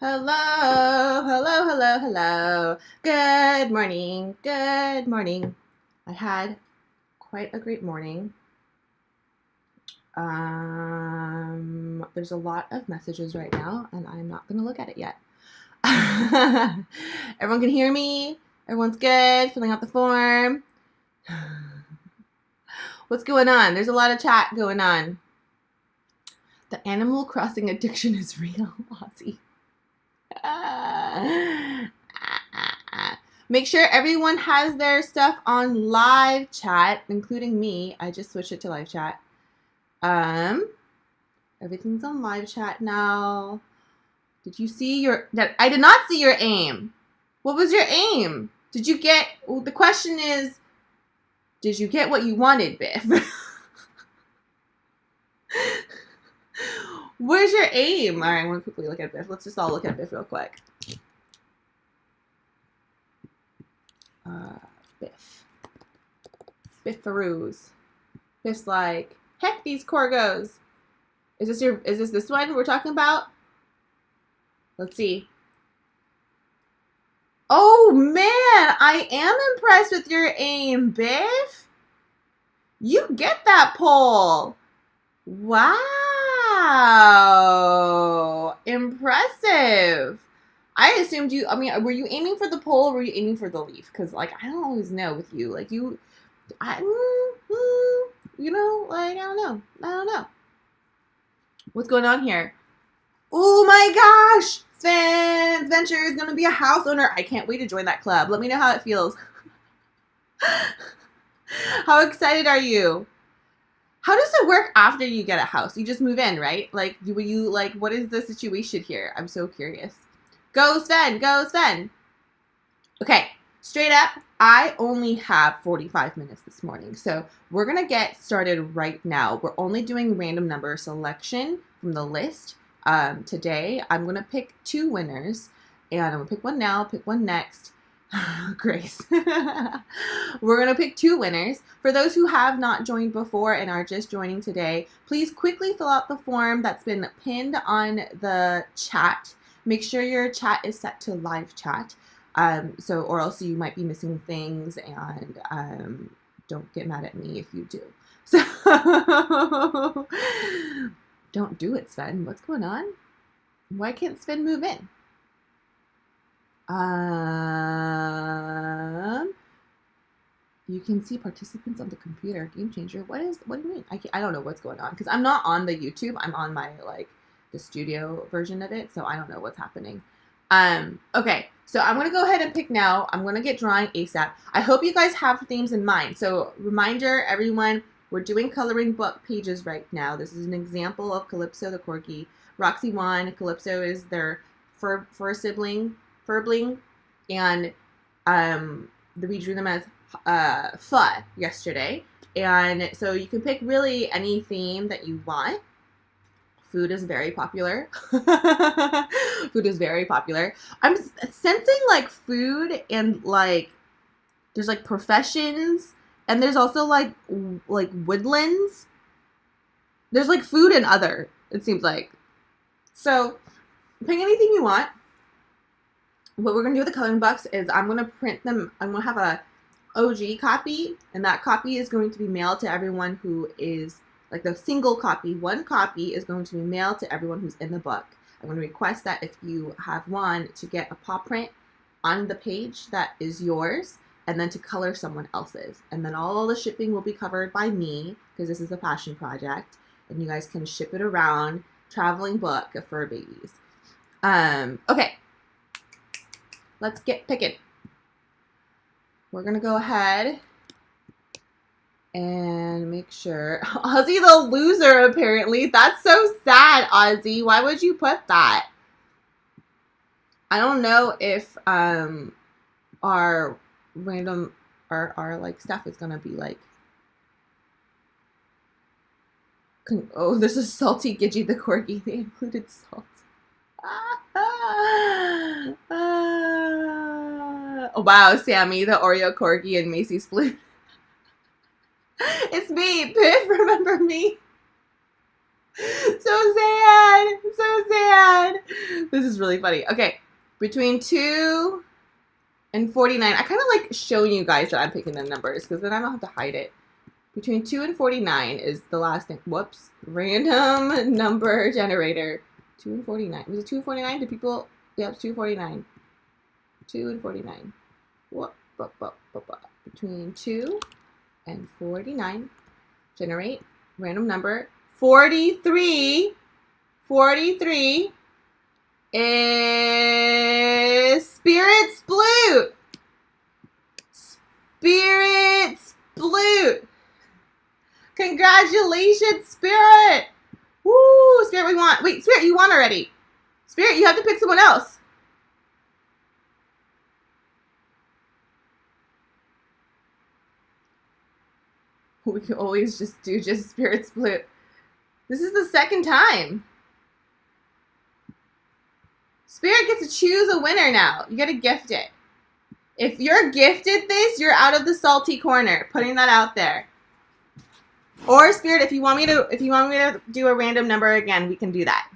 Hello, hello, hello, hello. Good morning, good morning. I had quite a great morning. There's a lot of messages right now, and I'm not going to look at it yet. Everyone can hear me. Everyone's good, filling out the form. What's going on? There's a lot of chat going on. The Animal Crossing addiction is real, Ozzy. Make sure everyone has their stuff on live chat, including me. I just switched it to live chat. Everything's on live chat now. Did you see I did not see your aim. What was your aim? Did you get, well, the question is, did you get what you wanted, Biff? Where's your aim? All right, I want to quickly look at Biff. Let's just all look at Biff real quick. Biff. Biffaroos. Biff's like, heck these corgos. Is this one we're talking about? Let's see. Oh man, I am impressed with your aim, Biff. You get that poll. Wow. Impressive. I assumed were you aiming for the pole or were you aiming for the leaf? Because, like, I don't always know with you. Like, I don't know. I don't know. What's going on here? Oh my gosh! Sven's Venture is going to be a house owner. I can't wait to join that club. Let me know how it feels. How excited are you? How does it work after you get a house? You just move in, right? Like, what is the situation here? I'm so curious. Go, Sven! Go, Sven! Okay, straight up, I only have 45 minutes this morning, so we're going to get started right now. We're only doing random number selection from the list. Today, I'm going to pick 2 winners, and I'm going to pick one now, pick one next. Grace. We're going to pick 2 winners. For those who have not joined before and are just joining today, please quickly fill out the form that's been pinned on the chat. Make sure your chat is set to live chat, or else you might be missing things, and don't get mad at me if you do. So don't do it, Sven. What's going on? Why can't Sven move in? You can see participants on the computer. Game changer. What do you mean? I don't know what's going on because I'm not on the YouTube. I'm on my the studio version of it, so I don't know what's happening. Okay, so I'm gonna go ahead and pick now. I'm gonna get drawing ASAP. I hope you guys have themes in mind. So reminder, everyone, we're doing coloring book pages right now. This is an example of Calypso the Corgi. Roxy won. Calypso is their fur sibling, Furbling, and we drew them as pho yesterday. And so you can pick really any theme that you want. Food is very popular. Food is very popular. I'm sensing like food and there's like professions and there's also like woodlands. There's like food and other, it seems like. So pick anything you want. What we're going to do with the coloring books is I'm going to print them. I'm going to have a OG copy, and that copy is going to be mailed to everyone who is like the single copy. One copy is going to be mailed to everyone who's in the book. I'm going to request that if you have one to get a paw print on the page that is yours and then to color someone else's. And then all the shipping will be covered by me because this is a passion project and you guys can ship it around. Traveling book for babies. Okay. Let's get picking. We're going to go ahead and make sure. Ozzy the loser, apparently. That's so sad, Ozzy. Why would you put that? I don't know if our random, our like stuff is going to be like. Oh, this is Salty Gidgy the Corgi. They included salt. Oh, wow, Sammy, the Oreo Corgi, and Macy Sploot. It's me, Piff, remember me? So sad. So sad. This is really funny. Okay. Between 2 and 49. I kind of like showing you guys that I'm picking the numbers because then I don't have to hide it. Between 2 and 49 is the last thing. Whoops. Random number generator. 2 and 49. Was it 2 and 49? Did people? Yep, 2 and 49. 2 and 49. What? Between 2 and 49. Generate random number. 43. 43 is Spirit Sploot. Spirit Sploot. Congratulations, Spirit. Woo, Spirit, we want. Wait, Spirit, you won already. Spirit, you have to pick someone else. We can always just do Spirit Sploot. This is the second time. Spirit gets to choose a winner now. You gotta gift it. If you're gifted this, you're out of the salty corner. Putting that out there. Or Spirit, if you want me to do a random number again, we can do that.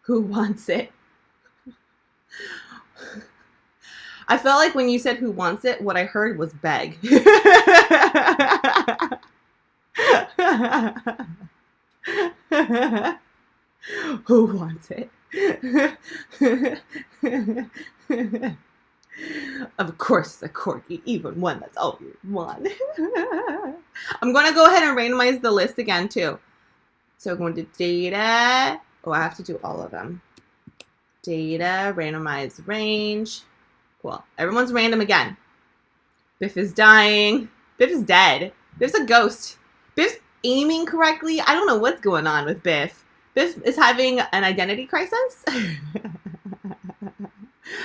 Who wants it? I felt like when you said who wants it, what I heard was beg. Who wants it? Of course, a corgi, even one that's all you want. I'm going to go ahead and randomize the list again, too. So going to data. Oh, I have to do all of them. Data, randomize range. Cool. Everyone's random again. Biff is dying. Biff is dead. Biff's a ghost. Biff's aiming correctly. I don't know what's going on with Biff. Biff is having an identity crisis.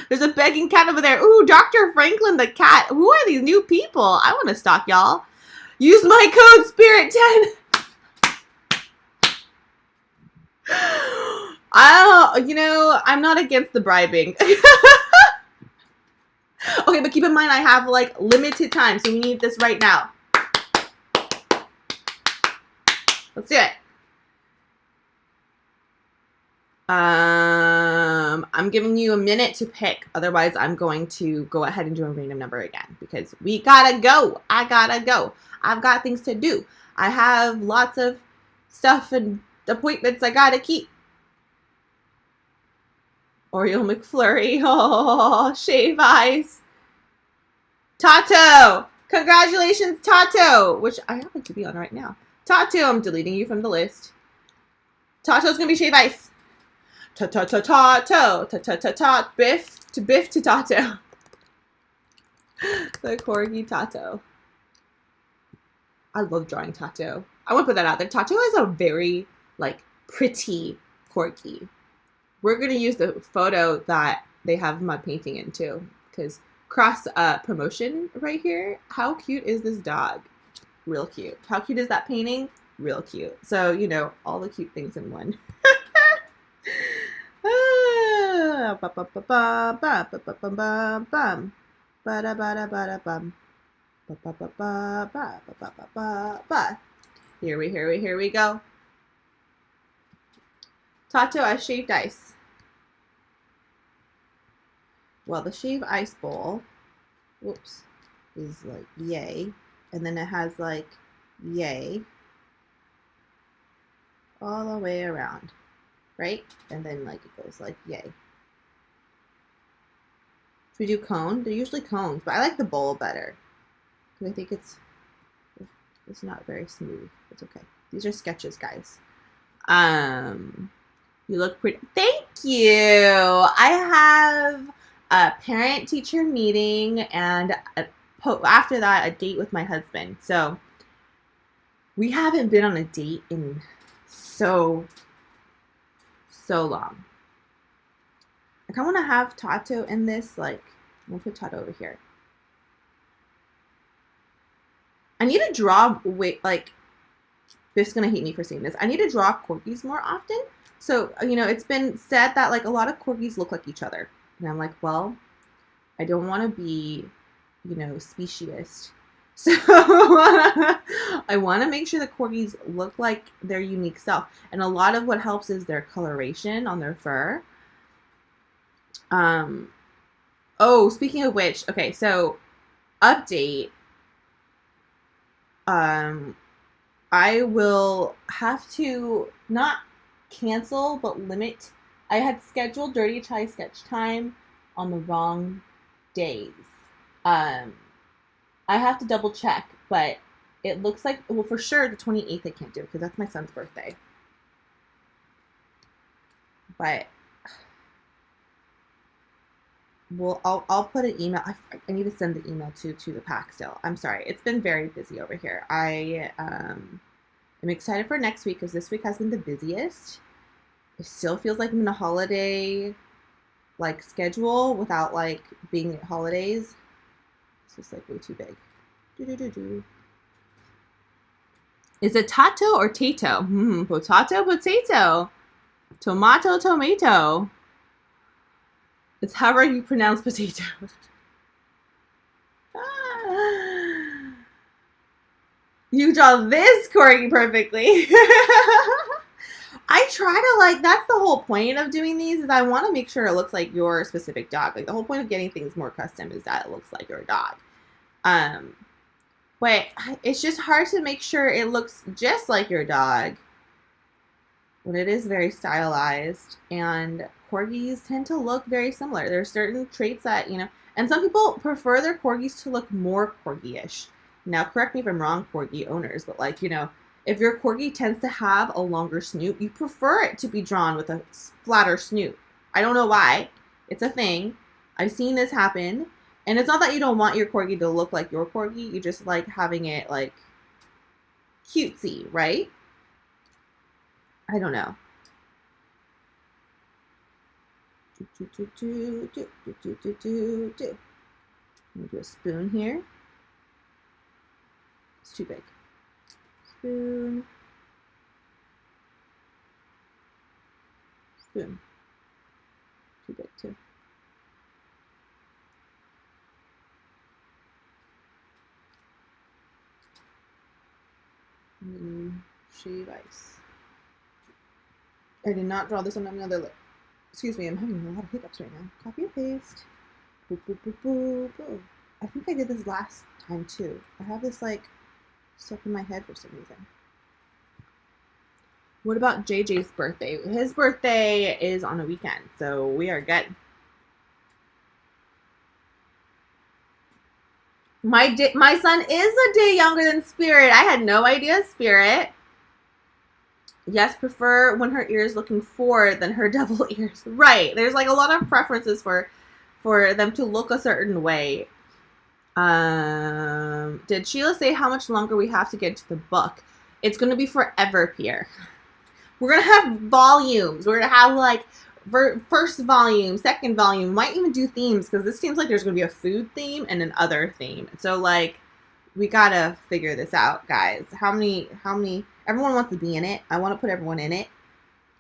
There's a begging cat over there. Ooh, Dr. Franklin the cat. Who are these new people? I want to stalk y'all. Use my code SPIRIT10. I'm not against the bribing. Okay, but keep in mind I have like limited time, so we need this right now. Let's do it. I'm giving you a minute to pick. Otherwise, I'm going to go ahead and do a random number again because we gotta go. I gotta go. I've got things to do. I have lots of stuff and appointments I gotta keep. Oreo McFlurry. Oh, shave ice. Tato. Congratulations, Tato. Which I happen to be on right now. Tato, I'm deleting you from the list. Tato's gonna be shave ice. Ta-ta-ta-ta-to. Ta-ta-ta-ta. Biff to Tato. The corgi Tato. I love drawing Tato. I want to put that out there. Tato is a very, pretty corgi. We're going to use the photo that they have my painting in, too. Because cross promotion right here. How cute is this dog? Real cute. How cute is that painting? Real cute. So, all the cute things in one. Here we go. Tato, I shaved ice. Well, the shave ice bowl, whoops, is yay. And then it has yay all the way around, right? And then it goes yay. Should we do cone? They're usually cones, but I like the bowl better. Because I think it's not very smooth. It's okay. These are sketches, guys. You look pretty. Thank you. I have a parent-teacher meeting and after that, a date with my husband. So we haven't been on a date in so long. I kind of want to have Tato in this. I'm going to put Tato over here. I need to draw, Biff's going to hate me for saying this. I need to draw corgis more often. So, it's been said that, a lot of corgis look like each other. And I'm like, well, I don't want to be, you know, speciesist. So I want to make sure the corgis look like their unique self. And a lot of what helps is their coloration on their fur. Oh, speaking of which, okay, so update. I will have to not cancel, but limit. I had scheduled Dirty Chai sketch time on the wrong days. I have to double check, but it looks like, well, for sure the 28th I can't do because that's my son's birthday. But well, I'll put an email. I need to send the email to the pack still. I'm sorry. It's been very busy over here. I am excited for next week because this week has been the busiest. It still feels like I'm in a holiday like schedule without like being at holidays. It's just like way too big. Is it tato or tato? Potato, potato. Tomato, tomato. It's however you pronounce potato. You draw this corgi perfectly. I try to like, that's the whole point of doing these is I want to make sure it looks like your specific dog. Like the whole point of getting things more custom is that it looks like your dog. But it's just hard to make sure it looks just like your dog when it is very stylized, and corgis tend to look very similar. There are certain traits that, you know, and some people prefer their corgis to look more corgi-ish. Now, correct me if I'm wrong, corgi owners, but like, you know, if your corgi tends to have a longer snoot, you prefer it to be drawn with a flatter snoot. I don't know why. It's a thing. I've seen this happen. And it's not that you don't want your corgi to look like your corgi. You just like having it like cutesy, right? I don't know. I'm gonna do a spoon here. It's too big. Spoon. Spoon. Too big too. And then shave ice. I did not draw this on another lip. Excuse me, I'm having a lot of hiccups right now. Copy and paste. Boop, boop, boop, boop, boop. I think I did this last time too. I have this like stuck in my head for some reason. What about JJ's birthday? His birthday is on a weekend, so we are good. My son is a day younger than Spirit. I had no idea, Spirit. Yes, prefer when her ears looking forward than her double ears. Right. There's like a lot of preferences for them to look a certain way. Did Sheila say how much longer we have to get to the book? It's going to be forever, Pierre. We're going to have volumes. We're going to have like first volume, second volume. We might even do themes because this seems like there's going to be a food theme and an other theme. So like we got to figure this out, guys. How many everyone wants to be in it. I want to put everyone in it.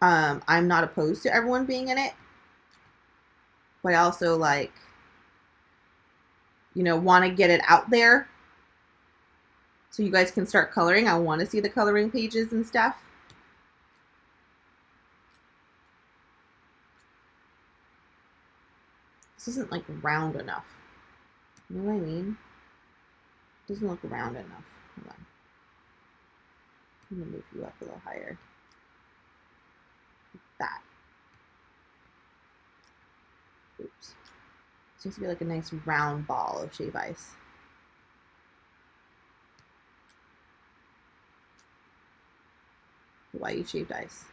I'm not opposed to everyone being in it. But I also like, you know, want to get it out there so you guys can start coloring. I want to see the coloring pages and stuff. This isn't like round enough. You know what I mean? It doesn't look round enough. Hold on. I'm going to move you up a little higher. Like that. Oops. It seems to be like a nice round ball of shave ice. Hawaii shaved ice.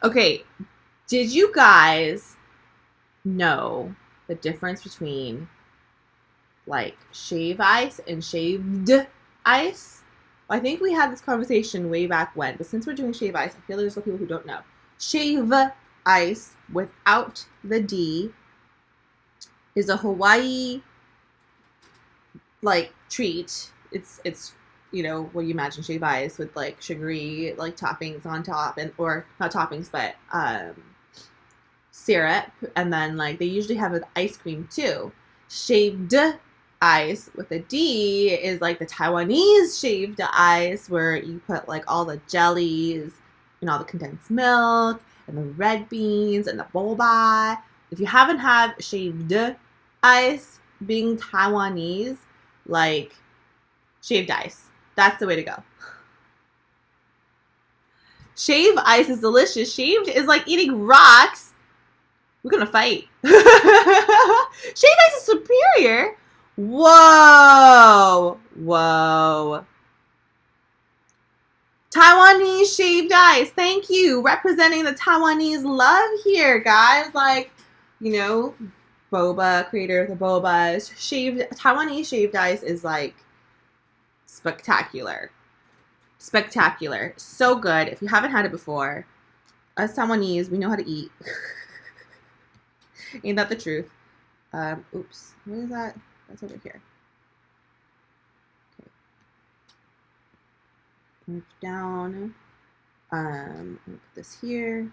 Okay. Did you guys know the difference between like shave ice and shaved ice? I think we had this conversation way back when, but since we're doing shave ice, I feel there's some people who don't know. Shave ice without the D is a Hawaii like treat. It's you know, what you imagine shave ice with like sugary like toppings on top, and or not toppings but syrup, and then like they usually have with ice cream too. Shaved ice with a D is like the Taiwanese shaved ice, where you put like all the jellies and all the condensed milk and the red beans and the boba. If you haven't had shaved ice, being Taiwanese, like shaved ice, that's the way to go. Shaved ice is delicious. Shaved is like eating rocks. We're gonna fight. Shaved ice is superior. Whoa. Whoa. Taiwanese shaved ice. Thank you. Representing the Taiwanese love here, guys. Like, you know, boba, creator of the bobas. Taiwanese shaved ice is like spectacular. Spectacular. So good. If you haven't had it before, us Taiwanese, we know how to eat. Ain't that the truth? Oops. What is that? That's over here. Okay. Move down. Put this here.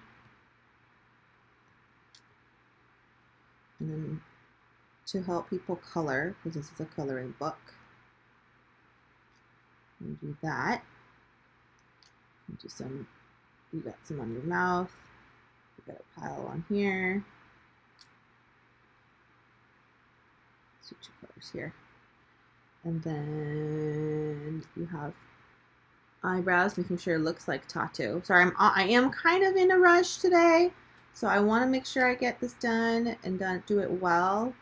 And then to help people color, because this is a coloring book, and do that. And do some, you got some on your mouth. You got a pile on here. So 2 colors here. And then you have eyebrows, making sure it looks like tattoo. Sorry, I am kind of in a rush today, so I want to make sure I get this done and do it well.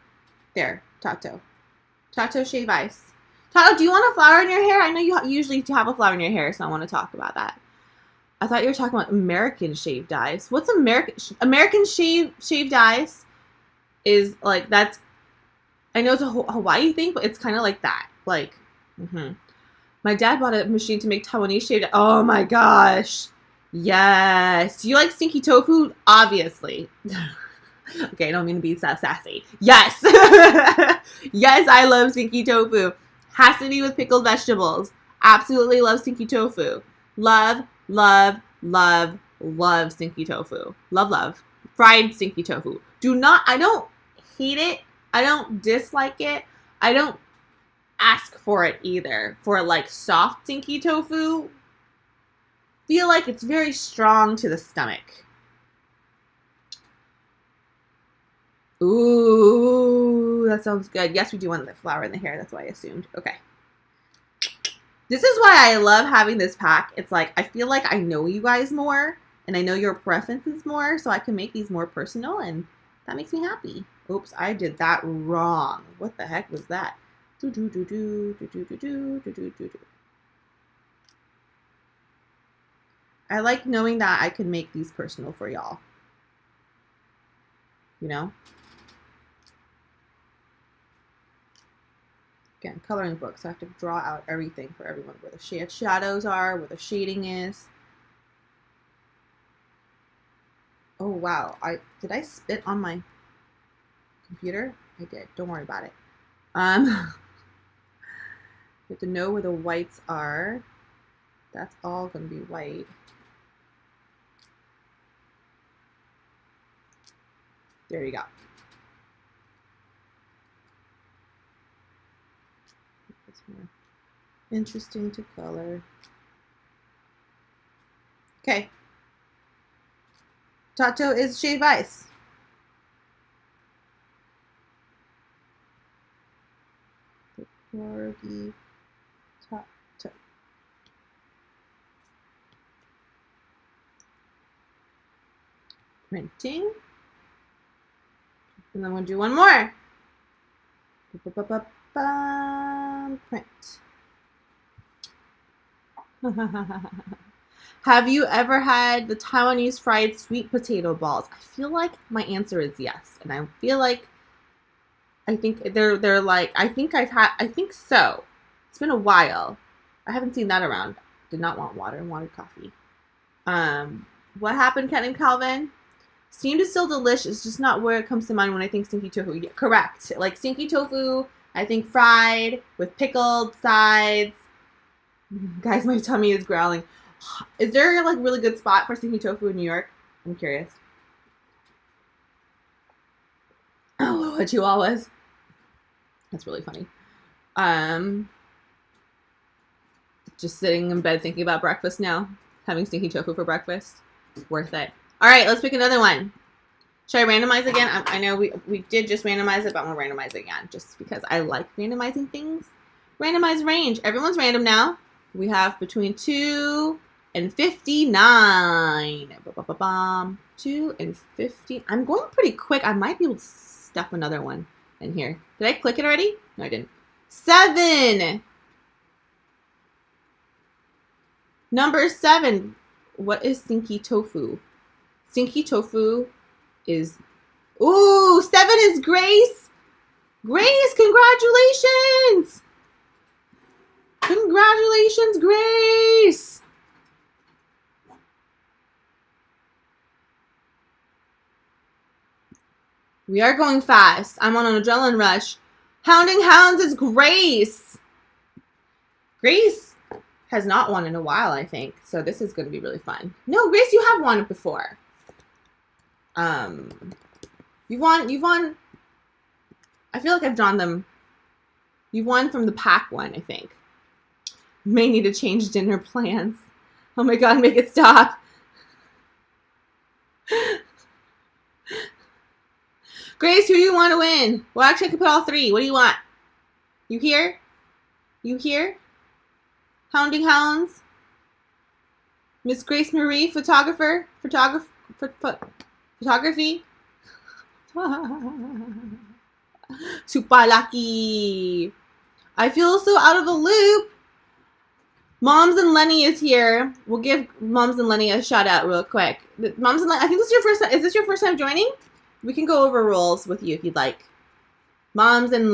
There, tattoo. Tattoo shave ice. Tato, do you want a flower in your hair? I know you usually have a flower in your hair, so I want to talk about that. I thought you were talking about American shaved ice. What's American shaved ice? Is like, that's, I know it's a Hawaii thing, but it's kind of like that. Like, My dad bought a machine to make Taiwanese shaved ice. Oh my gosh. Yes. Do you like stinky tofu? Obviously. Okay, I don't mean to be so sassy. Yes. Yes, I love stinky tofu. Has to be with pickled vegetables. Absolutely love stinky tofu. Love, love, love, love stinky tofu. Love, love. Fried stinky tofu. I don't hate it. I don't dislike it. I don't ask for it either. For like soft stinky tofu, feel like it's very strong to the stomach. Ooh, that sounds good. Yes, we do want the flower in the hair. That's why I assumed. Okay. This is why I love having this pack. It's like, I feel like I know you guys more, and I know your preferences more, so I can make these more personal, and that makes me happy. Oops, I did that wrong. What the heck was that? I like knowing that I can make these personal for y'all. You know? Again, coloring book, so I have to draw out everything for everyone, where the shadows are, where the shading is. Oh wow, did I spit on my computer? I did. Don't worry about it. You have to know where the whites are. That's all going to be white. There you go. It's more interesting to color. Okay. Tato is shave ice. The corgi tato. Printing. And then we'll do one more. Print. Have you ever had the Taiwanese fried sweet potato balls? I feel like my answer is yes. And I feel like, I think they're like, I think so. It's been a while. I haven't seen that around. Did not want water and wanted coffee. What happened, Ken and Calvin? Steamed is still delicious, just not where it comes to mind when I think stinky tofu. Yeah, correct. Like stinky tofu, I think fried with pickled sides. Guys, my tummy is growling. Is there like a really good spot for stinky tofu in New York? I'm curious. chihuahuas. That's really funny. Just sitting in bed thinking about breakfast now. Having stinky tofu for breakfast. Worth it. All right, let's pick another one. Should I randomize again? I know we did just randomize it, but I'm going to randomize again just because I like randomizing things. Randomize range. Everyone's random now. We have between 2 and 59. 2 and 50. I'm going pretty quick. I might be able to stuff another one in here. Did I click it already? No, I didn't. 7. Number 7. What is stinky tofu? Stinky tofu is... Ooh, 7 is Grace. Grace, congratulations. Congratulations, Grace. We are going fast. I'm on an adrenaline rush. Hounding Hounds is Grace. Grace has not won in a while, I think. So this is going to be really fun. No, Grace, you have won before. You've won. I feel like I've drawn them. You've won from the pack one, I think. May need to change dinner plans. Oh my God, make it stop. Grace, who do you want to win? Well, actually, I could put all 3. What do you want? You here? You here? Hounding Hounds? Miss Grace Marie, photography? Super lucky. I feel so out of the loop. Moms and Lenny is here. We'll give Moms and Lenny a shout out real quick. Moms and Lenny, I think this is your first time. Is this your first time joining? We can go over rules with you if you'd like. Moms and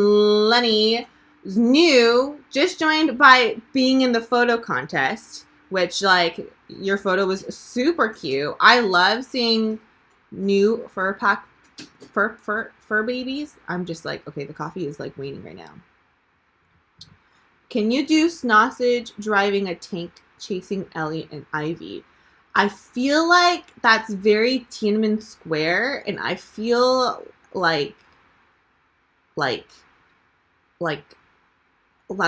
Lenny is new, just joined by being in the photo contest, which, like, your photo was super cute. I love seeing new fur babies. I'm just like, okay, the coffee is like waning right now. Can you do Snossage driving a tank chasing Ellie and Ivy? I feel like that's very Tiananmen Square, and I feel like that's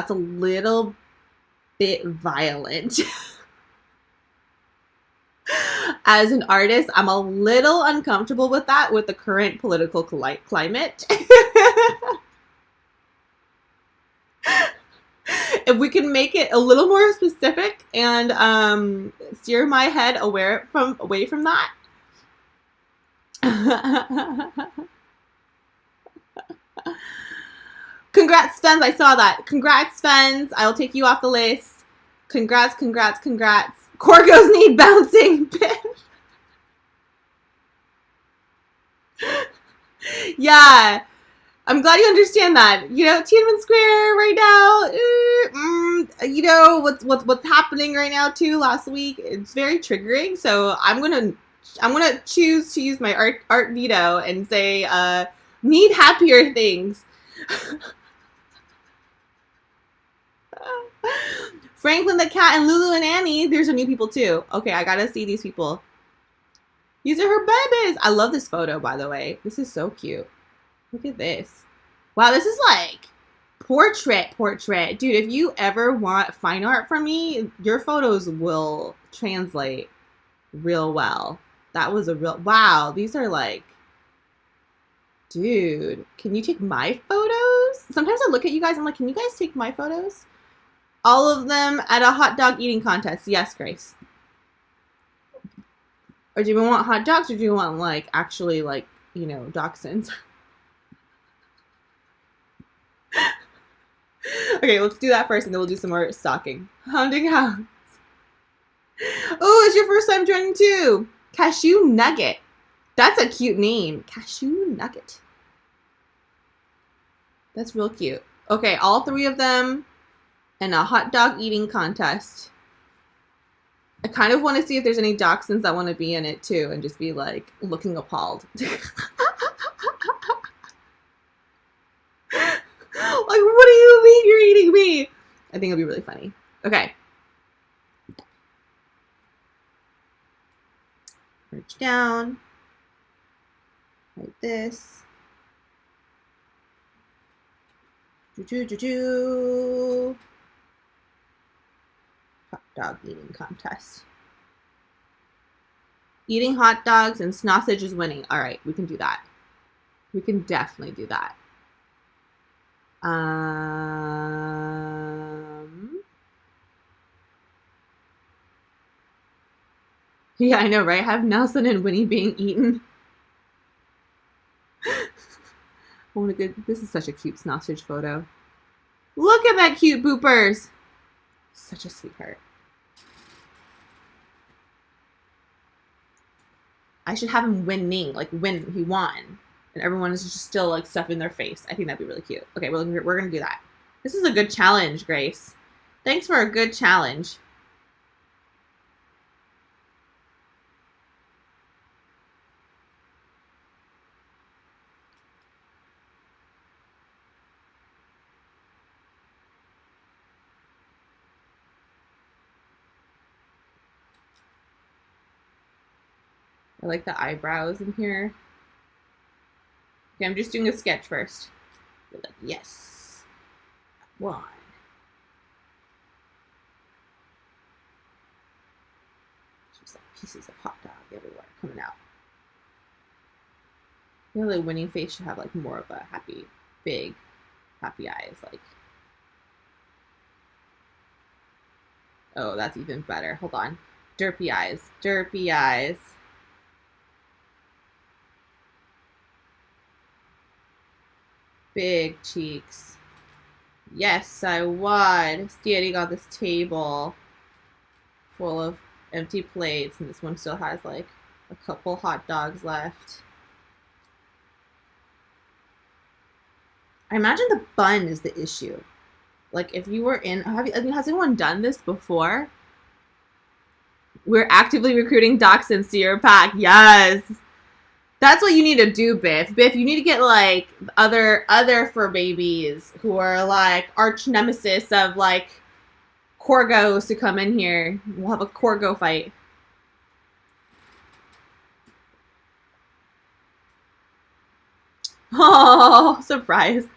a little bit violent. As an artist, I'm a little uncomfortable with that with the current political climate. If we can make it a little more specific and steer my head away from that. Congrats, Fens. I saw that. Congrats, Fens. I'll take you off the list. Congrats. Corgos need bouncing. Yeah. I'm glad you understand that. You know, Tiananmen Square right now, you know, what's happening right now too last week, it's very triggering. So I'm gonna choose to use my art veto and say need happier things. Franklin the cat and Lulu and Annie, there's some new people too. Okay, I gotta see these people. These are her babies. I love this photo, by the way. This is so cute. Look at this. Wow, this is like portrait. Dude, if you ever want fine art from me, your photos will translate real well. That was a real... Wow, these are like... Dude, can you take my photos? Sometimes I look at you guys and I'm like, can you guys take my photos? All of them at a hot dog eating contest. Yes, Grace. Or do you want hot dogs, or do you want, like, actually, like, you know, dachshunds? Okay, let's do that first, and then we'll do some more stalking. Hounding Hounds. Oh, it's your first time joining, too. Cashew Nugget. That's a cute name. Cashew Nugget. That's real cute. Okay, all 3 of them in a hot dog eating contest. I kind of want to see if there's any dachshunds that want to be in it too and just be like looking appalled. Like, what do you mean you're eating me? I think it'll be really funny. Okay. Reach down. Like this. Hot dog eating contest. Eating hot dogs and sausage is winning. All right, we can do that. We can definitely do that. Yeah, I know, right? Have Nelson and Winnie being eaten. Oh, good. This is such a cute sausage photo. Look at that cute boopers. Such a sweetheart. I should have him winning, like win. He won, and everyone is just still like stuffing their face. I think that'd be really cute. Okay, we're gonna do that. This is a good challenge, Grace. Thanks for a good challenge. I like the eyebrows in here. Okay, I'm just doing a sketch first. You're like, yes. One. Just like pieces of hot dog everywhere coming out. You know, the winning face should have like more of a happy, big, happy eyes. Like, oh, that's even better. Hold on. Derpy eyes. Derpy eyes. Big cheeks. Yes, I won. Standing on this table full of empty plates, and this one still has like a couple hot dogs left. I imagine the bun is the issue. Like if you were in, has anyone done this before? We're actively recruiting dachshunds to your pack. Yes. That's what you need to do, Biff. Biff, you need to get like other fur babies who are like arch nemesis of like corgos to come in here. We'll have a corgo fight. Oh, surprise.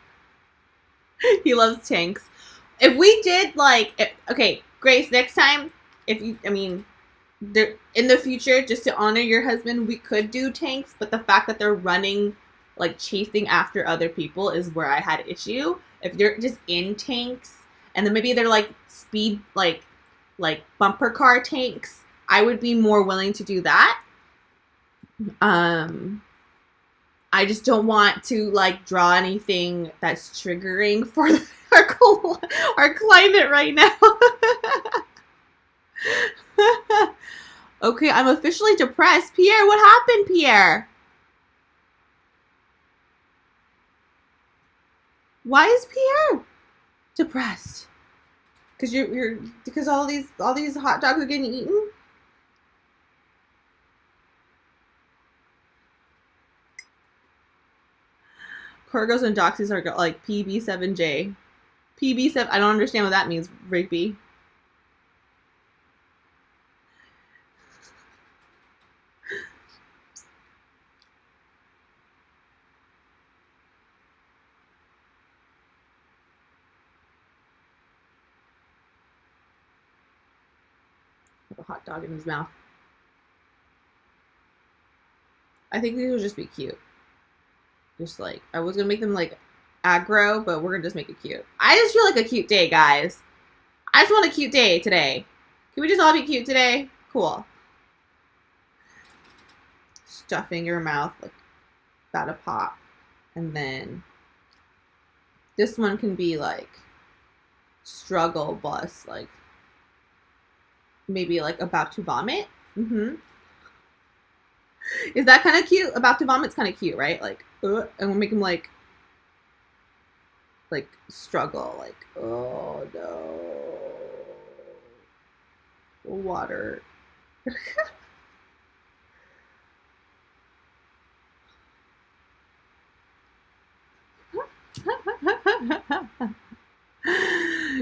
He loves tanks. If we did like, okay, Grace, next time, if you, I mean, in the future, just to honor your husband, we could do tanks, but the fact that they're running, like chasing after other people is where I had issue. If they're just in tanks, and then maybe they're like speed, like bumper car tanks, I would be more willing to do that. I just don't want to like draw anything that's triggering for our climate right now. Okay, I'm officially depressed. Pierre, what happened, Pierre? Why is Pierre depressed? Because all these hot dogs are getting eaten? Corgos and Doxies are like PB7J. PB7, I don't understand what that means, Rigby. A hot dog in his mouth. I think these would just be cute. Just like, I was gonna make them like aggro, but we're gonna just make it cute. I just feel like a cute day, guys. I just want a cute day today. Can we just all be cute today? Cool. Stuffing your mouth like about to pop. And then this one can be like struggle bus, like maybe like about to vomit. Is that kind of cute? About to vomit's kind of cute, right? Like, and we'll make him like struggle, like, oh no, water.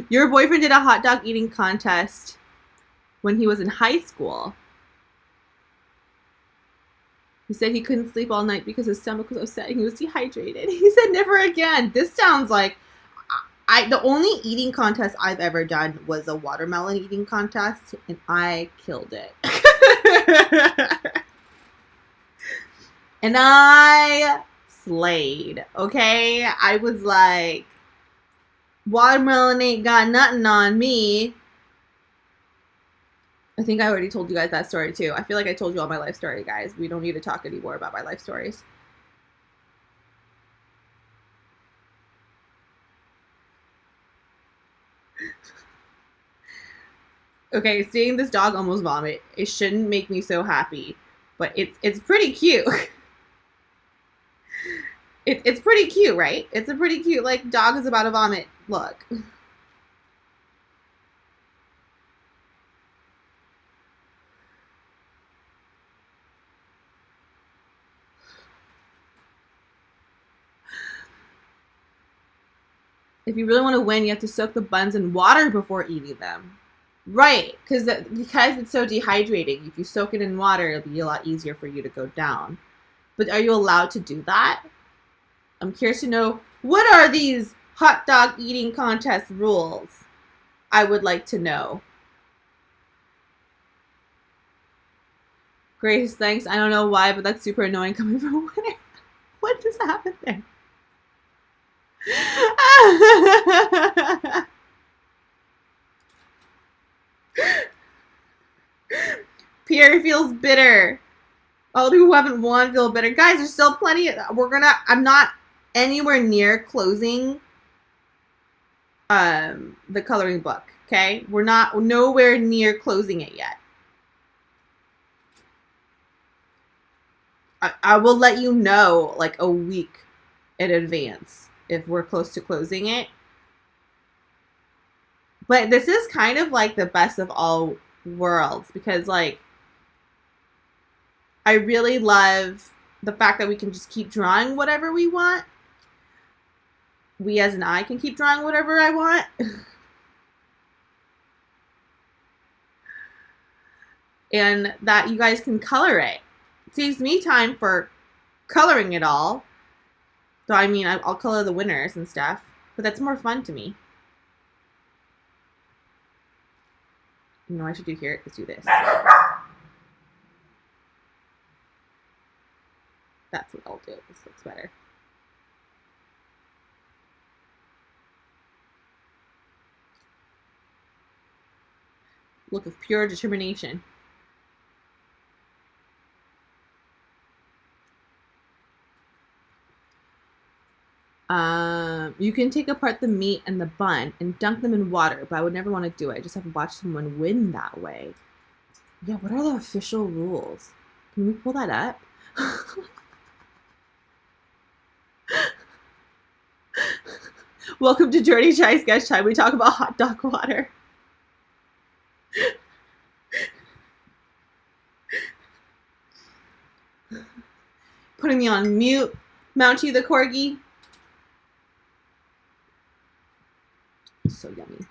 Your boyfriend did a hot dog eating contest when he was in high school. He said he couldn't sleep all night because his stomach was upset and he was dehydrated. He said never again. This sounds like the only eating contest I've ever done was a watermelon eating contest, and I killed it. And I slayed, okay? I was like, watermelon ain't got nothing on me. I think I already told you guys that story too. I feel like I told you all my life story, guys. We don't need to talk anymore about my life stories. Okay, seeing this dog almost vomit, it shouldn't make me so happy, but it's pretty cute. It's pretty cute, right? It's a pretty cute, like, dog is about to vomit look. If you really want to win, you have to soak the buns in water before eating them. Right, because it's so dehydrating. If you soak it in water, it'll be a lot easier for you to go down. But are you allowed to do that? I'm curious to know, what are these hot dog eating contest rules? I would like to know. Grace, thanks. I don't know why, but that's super annoying coming from a winner. What just happened there? Pierre feels bitter. All who haven't won feel bitter. Guys, there's still plenty. I'm not anywhere near closing the coloring book. Okay, we're nowhere near closing it yet. I will let you know like a week in advance if we're close to closing it. But this is kind of like the best of all worlds, because like I really love the fact that we can just keep drawing whatever we want. We as an eye can keep drawing whatever I want. And that you guys can color it. It saves me time for coloring it all. So I mean, I'll color the winners and stuff, but that's more fun to me. You know what I should do here? Let's do this. That's what I'll do. This looks better. Look of pure determination. You can take apart the meat and the bun and dunk them in water, but I would never want to do it. I just have to watch someone win that way. Yeah, what are the official rules? Can we pull that up? Welcome to Dirty Chai Sketch Time. We talk about hot dog water. Putting me on mute. Mountie the corgi. So yummy.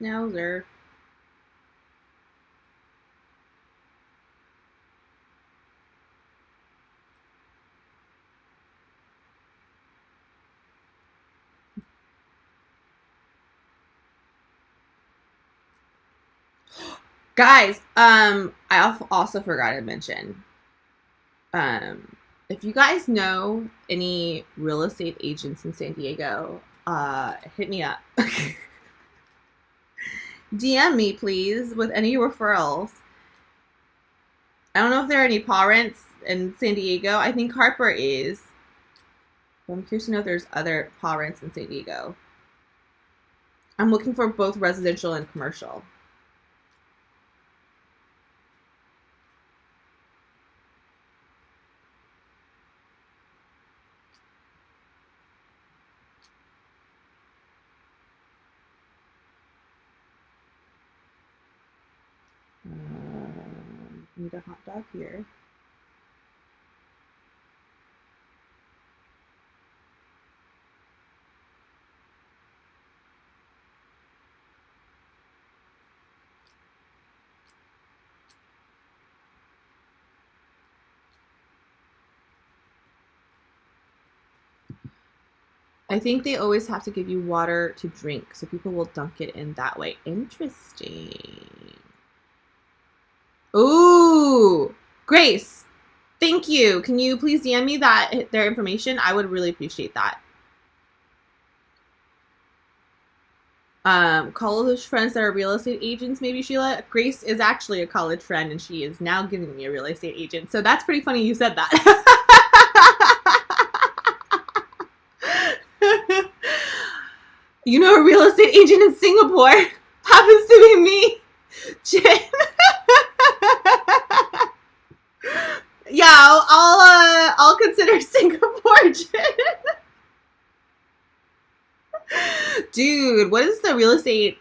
Schnauzer. Guys, I also forgot to mention, if you guys know any real estate agents in San Diego, hit me up. DM me, please, with any referrals. I don't know if there are any paw rents in San Diego. I think Harper is. But I'm curious to know if there's other paw rents in San Diego. I'm looking for both residential and commercial. Need a hot dog here. I think they always have to give you water to drink, so people will dunk it in that way. Interesting. Ooh, Grace, thank you. Can you please DM me their information? I would really appreciate that. College friends that are real estate agents, maybe, Sheila. Grace is actually a college friend, and she is now giving me a real estate agent. So that's pretty funny you said that. You know, a real estate agent in Singapore happens to be me, Jen. Yeah, I'll consider Singapore, Jen. Dude, what does the real estate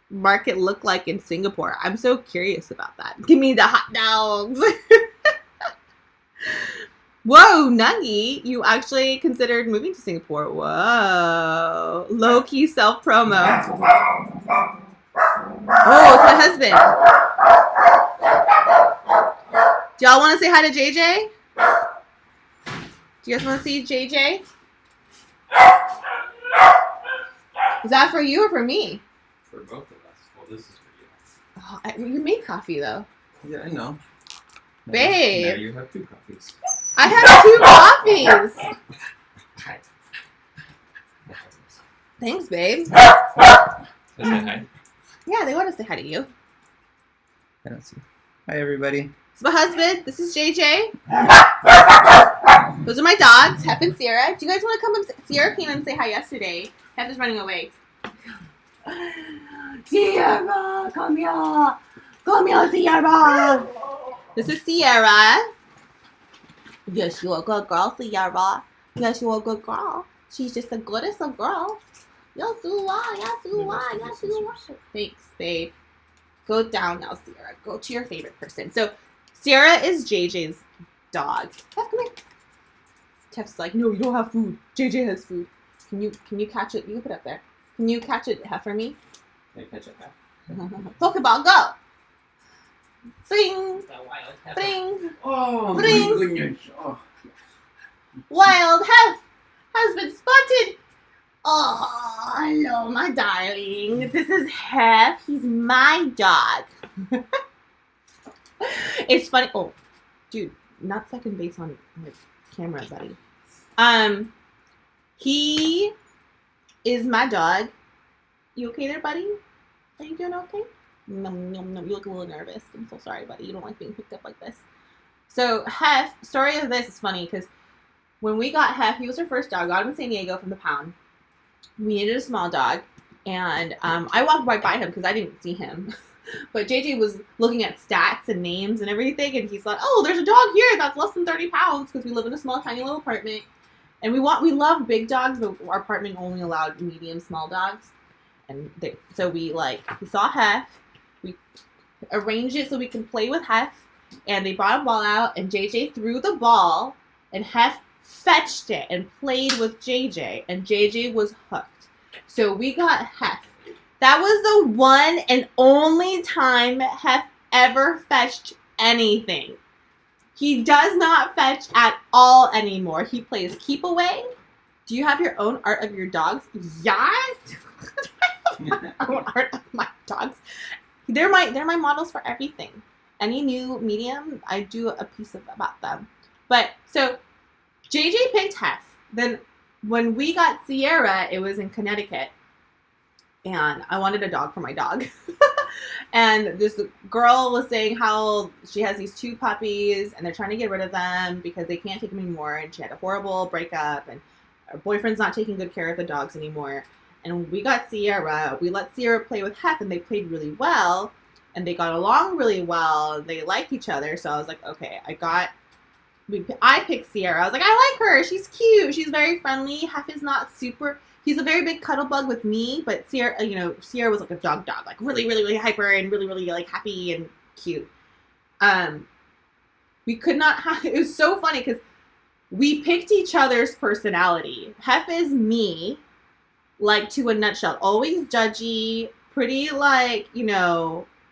market look like in Singapore? I'm so curious about that. Give me the hot dogs. Whoa, Nuggy, you actually considered moving to Singapore. Whoa. Low-key self-promo. Oh, it's my husband. Do y'all want to say hi to JJ? Do you guys want to see JJ? Is that for you or for me? For both of us. Well, this is for you. Oh, you made coffee, though. Yeah, I know. Babe. Now you have 2 coffees. I have 2 coffees. Thanks, babe. Say hi. Yeah, they want to say hi to you. I don't see. Hi, everybody. It's my husband. This is JJ. Those are my dogs, Hef and Sierra. Do you guys want to come and Sierra came and say hi yesterday. Hef is running away. Sierra, come here. Come here, Sierra. This is Sierra. Yes, you're a good girl, Sierra. Yes, you're a good girl. She's just the goodest of girls. Yes, you are. Yes, you are. Yes, you are. Thanks, babe. Go down now, Sierra. Go to your favorite person. So, Sierra is JJ's dog. Hef, come here. Tef's like, no, you don't have food. JJ has food. Can you catch it? You can put it up there. Can you catch it, Hef, for me? Can you catch it, Hef? Pokeball, go! Bling! Bling! Oh, Bling. my goodness. Oh. Wild Hef has been spotted! Oh, hello, my darling. This is Hef. He's my dog. It's funny. Oh, dude, not second base on my camera, buddy. He is my dog. You okay there, buddy? Are you doing okay? No. You look a little nervous. I'm so sorry, buddy. You don't like being picked up like this. So, Hef, story of this is funny because when we got Hef, he was our first dog. Got him in San Diego from the pound. We needed a small dog, and I walked right by him because I didn't see him. But JJ was looking at stats and names and everything, and he's like, "Oh, there's a dog here that's less than 30 pounds because we live in a small, tiny little apartment, and we love big dogs, but our apartment only allowed medium, small dogs, and so we saw Hef, we arranged it so we can play with Hef, and they brought a ball out, and JJ threw the ball, and Hef fetched it and played with JJ, and JJ was hooked. So we got Hef. That was the one and only time Hef ever fetched anything. He does not fetch at all anymore. He plays keep away. Do you have your own art of your dogs? Yeah. I have my own art of my dogs. They're my models for everything. Any new medium, I do a piece about them. But so JJ picked Hef. Then when we got Sierra, it was in Connecticut. And I wanted a dog for my dog. And this girl was saying how she has these 2 puppies and they're trying to get rid of them because they can't take them anymore. And she had a horrible breakup and her boyfriend's not taking good care of the dogs anymore. And we got Sierra. We let Sierra play with Hef and they played really well. And they got along really well. They liked each other. So I was like, okay, I picked Sierra. I was like, I like her. She's cute. She's very friendly. Hef is not super... He's a very big cuddle bug with me, but Sierra, Sierra was like a dog, like really, really, really hyper and really, really like happy and cute. We could not have, it was so funny because we picked each other's personality. Hef is me, like to a nutshell, always judgy, pretty like,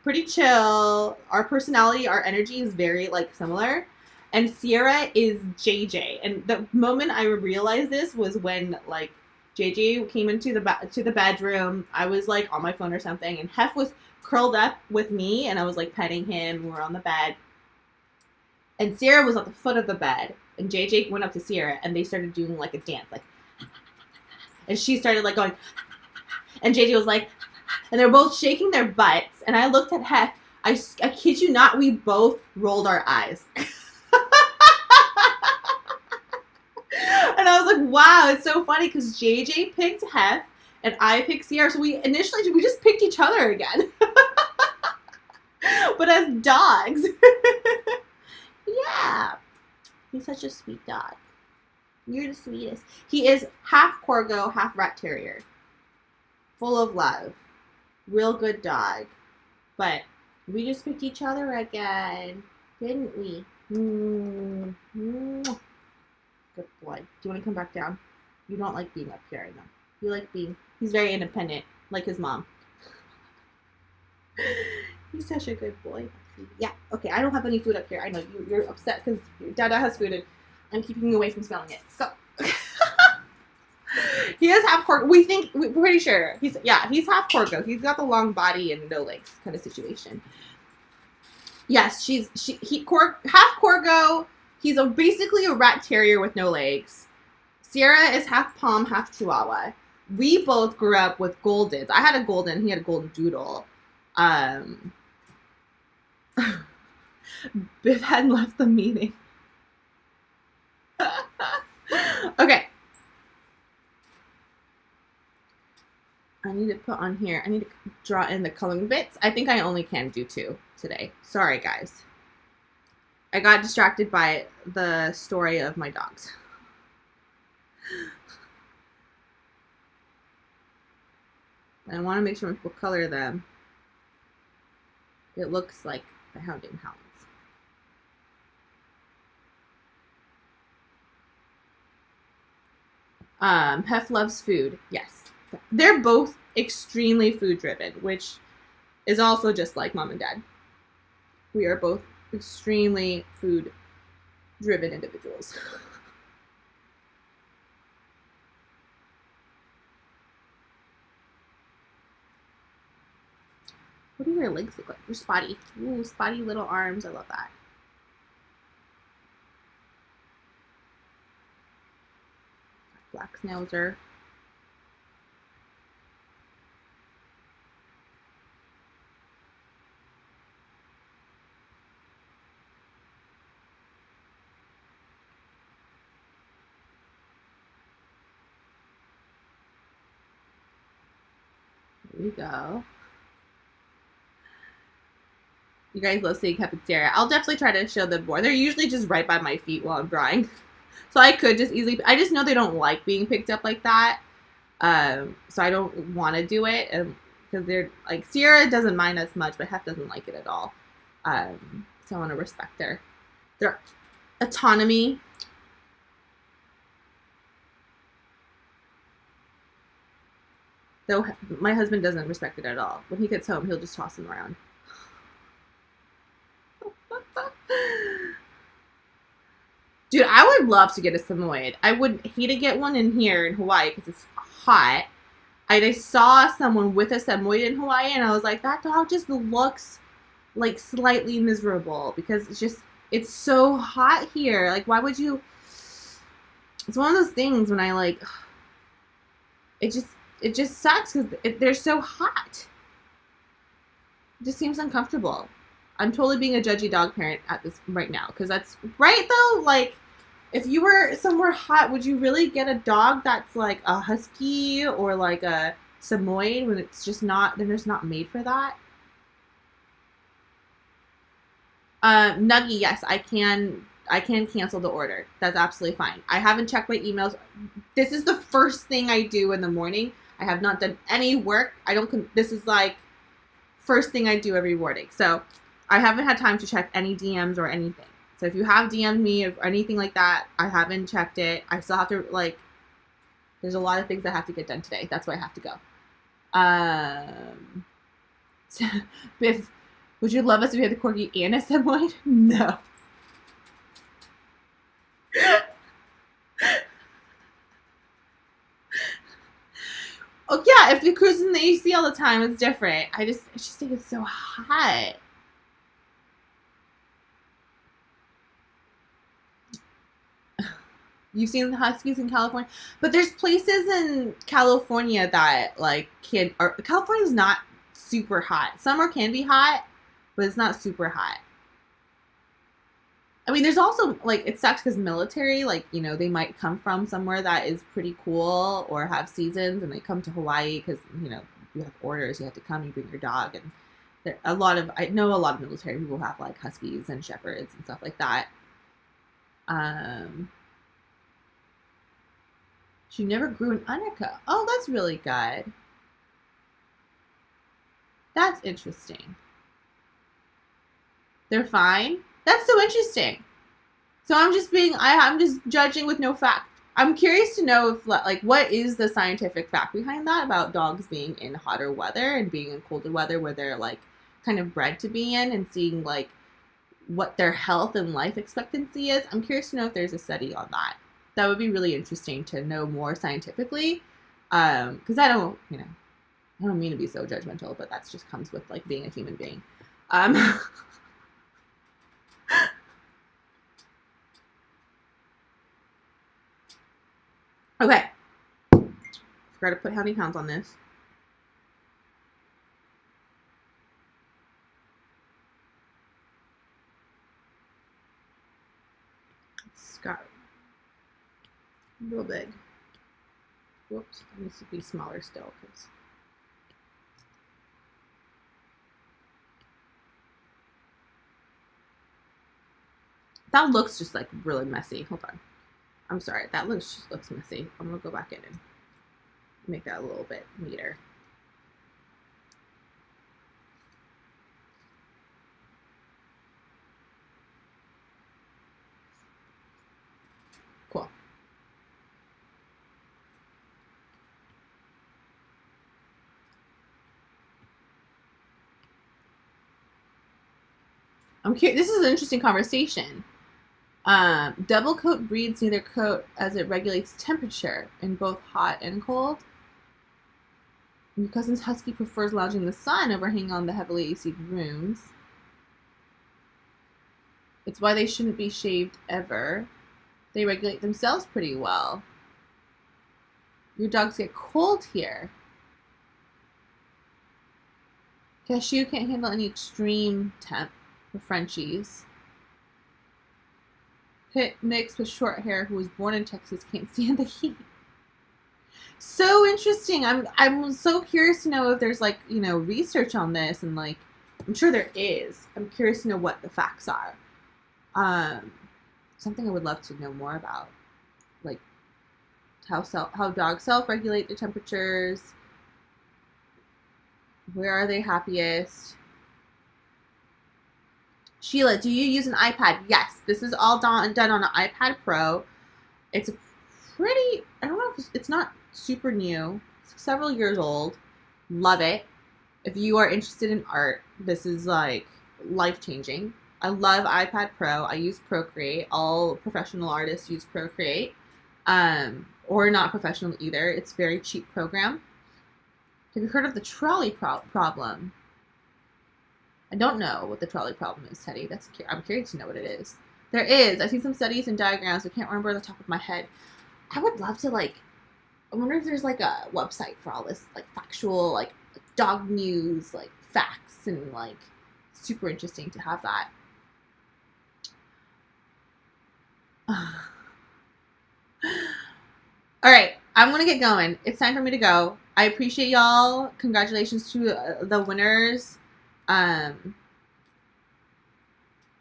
pretty chill. Our personality, our energy is very like similar. And Sierra is JJ. And the moment I realized this was when like JJ came into the bedroom. I was like on my phone or something, and Hef was curled up with me, and I was like petting him. We were on the bed, and Sierra was at the foot of the bed, and JJ went up to Sierra, and they started doing like a dance, like, and she started like going, and JJ was like, and they're both shaking their butts, and I looked at Hef. I kid you not, we both rolled our eyes. And I was like, wow, it's so funny because JJ picked Hef and I picked Sierra. So we just picked each other again. But as dogs. Yeah. He's such a sweet dog. You're the sweetest. He is half Corgo, half Rat Terrier. Full of love. Real good dog. But we just picked each other again. Didn't we? Mm-hmm. Good boy. Do you want to come back down? You don't like being up here, I know. You like being... He's very independent, like his mom. He's such a good boy. Yeah, okay, I don't have any food up here. I know, you're upset because Dada has food and I'm keeping you away from smelling it. So... He is half Corgo. We're pretty sure. He's half Corgo. He's got the long body and no legs kind of situation. Yes, half Corgo. He's basically a Rat Terrier with no legs. Sierra is half Pom, half Chihuahua. We both grew up with Goldens. I had a Golden. He had a Golden Doodle. Biff hadn't left the meeting. Okay. I need to put on here. I need to draw in the coloring bits. I think I only can do 2 today. Sorry, guys. I got distracted by the story of my dogs. I want to make sure when people color them, it looks like the Hounding Hounds. Hef loves food. Yes. They're both extremely food driven, which is also just like mom and dad. We are both extremely food driven individuals. What do your legs look like? They're spotty. Ooh, spotty little arms. I love that. Black schnauzer. Here we go. You guys love seeing Hef and Sierra. I'll definitely try to show them more. They're usually just right by my feet while I'm drawing. So I could just easily... I just know they don't like being picked up like that. So I don't want to do it. Because they're... Like, Sierra doesn't mind as much, but Hef doesn't like it at all. So I want to respect their autonomy. Though my husband doesn't respect it at all. When he gets home, he'll just toss them around. Dude, I would love to get a Samoyed. I would hate to get one in here in Hawaii because it's hot. I saw someone with a Samoyed in Hawaii, and I was like, that dog just looks like slightly miserable because it's so hot here. Like, why would you? It's one of those things when I like. It just sucks because they're so hot. It just seems uncomfortable. I'm totally being a judgy dog parent at this right now because that's right though. Like, if you were somewhere hot, would you really get a dog that's like a husky or like a Samoyed when it's just not? They're just not made for that. Nuggy, yes, I can cancel the order. That's absolutely fine. I haven't checked my emails. This is the first thing I do in the morning. I have not done any work. This is like first thing I do every morning. So I haven't had time to check any DMs or anything. So if you have DM'd me or anything like that, I haven't checked it. I still have to, like, there's a lot of things that have to get done today. That's why I have to go. Biff, would you love us if we had the Corgi and a Samoyed? No. Oh yeah, if you're cruising the AC all the time, it's different. I just think it's so hot. You've seen the huskies in California, but there's places in California that like can. Or California's not super hot. Summer can be hot, but it's not super hot. I mean, there's also like it sucks because military, like they might come from somewhere that is pretty cool or have seasons, and they come to Hawaii because you have orders, you have to come, you bring your dog, and I know a lot of military people have like huskies and shepherds and stuff like that. She never grew an undercoat. Oh, that's really good. That's interesting. They're fine. That's so interesting. So I'm just judging with no fact. I'm curious to know if like what is the scientific fact behind that about dogs being in hotter weather and being in colder weather where they're like kind of bred to be in, and seeing like what their health and life expectancy is. I'm curious to know if there's a study on that. That would be really interesting to know more scientifically, because I don't mean to be so judgmental, but that just comes with like being a human being. Okay, forgot to put how many pounds on this. It's got a little big. Whoops, it needs to be smaller still, because that looks just like really messy. Hold on. I'm sorry, that just looks messy. I'm gonna go back in and make that a little bit neater. Cool. I'm curious. This is an interesting conversation. Double coat breeds neither coat as it regulates temperature in both hot and cold. Your cousin's husky prefers lounging in the sun over hanging on the heavily AC'd rooms. It's why they shouldn't be shaved ever. They regulate themselves pretty well. Your dogs get cold here. Cashew can't handle any extreme temp for Frenchies. Pit mix with short hair who was born in Texas can't stand the heat. So interesting. I'm so curious to know if there's like, research on this, and like I'm sure there is. I'm curious to know what the facts are. Something I would love to know more about. Like how dogs self-regulate their temperatures. Where are they happiest? Sheila, do you use an iPad? Yes, this is all done on an iPad Pro. It's a pretty, I don't know if it's not super new. It's several years old. Love it. If you are interested in art, this is like life-changing. I love iPad Pro. I use Procreate. All professional artists use Procreate. Or not professional either. It's a very cheap program. Have you heard of the trolley problem? I don't know what the trolley problem is, Teddy. I'm curious to know what it is. There is. I've seen some studies and diagrams. I can't remember the top of my head. I would love to I wonder if there's like a website for all this like factual like dog news, like facts, and like super interesting to have that. All right, I'm gonna get going. It's time for me to go. I appreciate y'all. Congratulations to the winners. And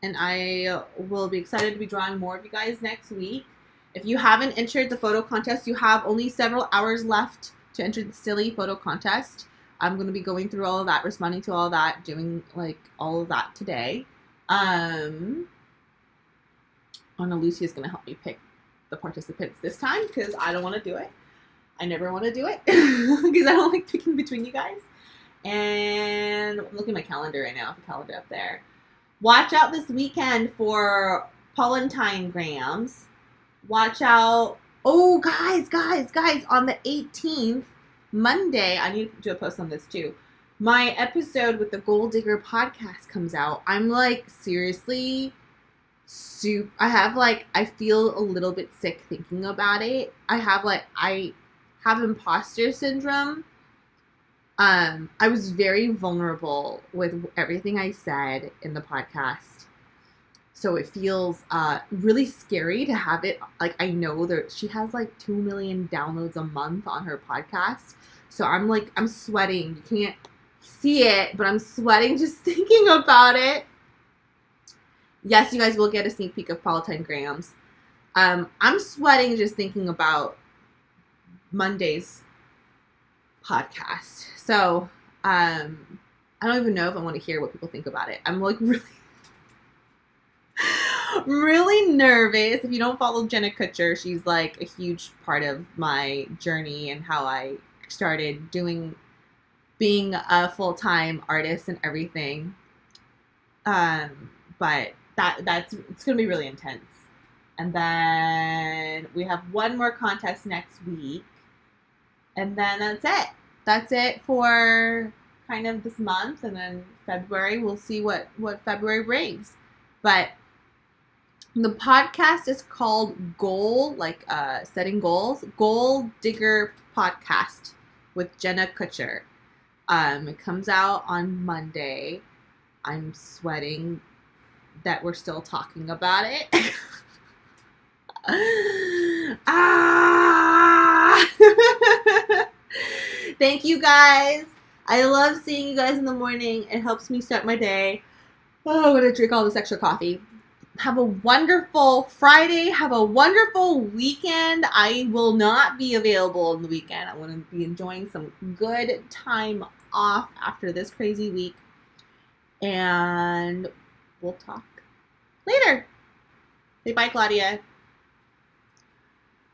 I will be excited to be drawing more of you guys next week. If you haven't entered the photo contest, you have only several hours left to enter the silly photo contest. I'm going to be going through all of that, responding to all of that, doing like all of that today. Anna Lucy is going to help me pick the participants this time because I don't want to do it. I never want to do it because I don't like picking between you guys. And I'm looking at my calendar right now, the calendar up there. Watch out this weekend for Palatine Grams. Watch out. Oh, guys, on the 18th, Monday, I need to do a post on this too. My episode with the Gold Digger podcast comes out. I'm like, seriously, I feel a little bit sick thinking about it. I have imposter syndrome. I was very vulnerable with everything I said in the podcast. So it feels really scary to have it. Like, I know that she has like 2 million downloads a month on her podcast. So I'm sweating. You can't see it, but I'm sweating just thinking about it. Yes, you guys will get a sneak peek of Palatine Grams. I'm sweating just thinking about Monday's podcast. So, I don't even know if I want to hear what people think about it. I'm like really nervous. If you don't follow Jenna Kutcher, she's like a huge part of my journey and how I started being a full-time artist and everything. But it's gonna be really intense. And then we have one more contest next week, and then that's it. That's it for kind of this month, and then February we'll see what February brings. But the podcast is called setting goals, Gold Digger Podcast with Jenna Kutcher. It comes out on Monday. I'm sweating that we're still talking about it. Thank you guys. I love seeing you guys in the morning. It helps me start my day. Oh, I'm going to drink all this extra coffee. Have a wonderful Friday. Have a wonderful weekend. I will not be available on the weekend. I'm going to be enjoying some good time off after this crazy week. And we'll talk later. Say bye, Claudia.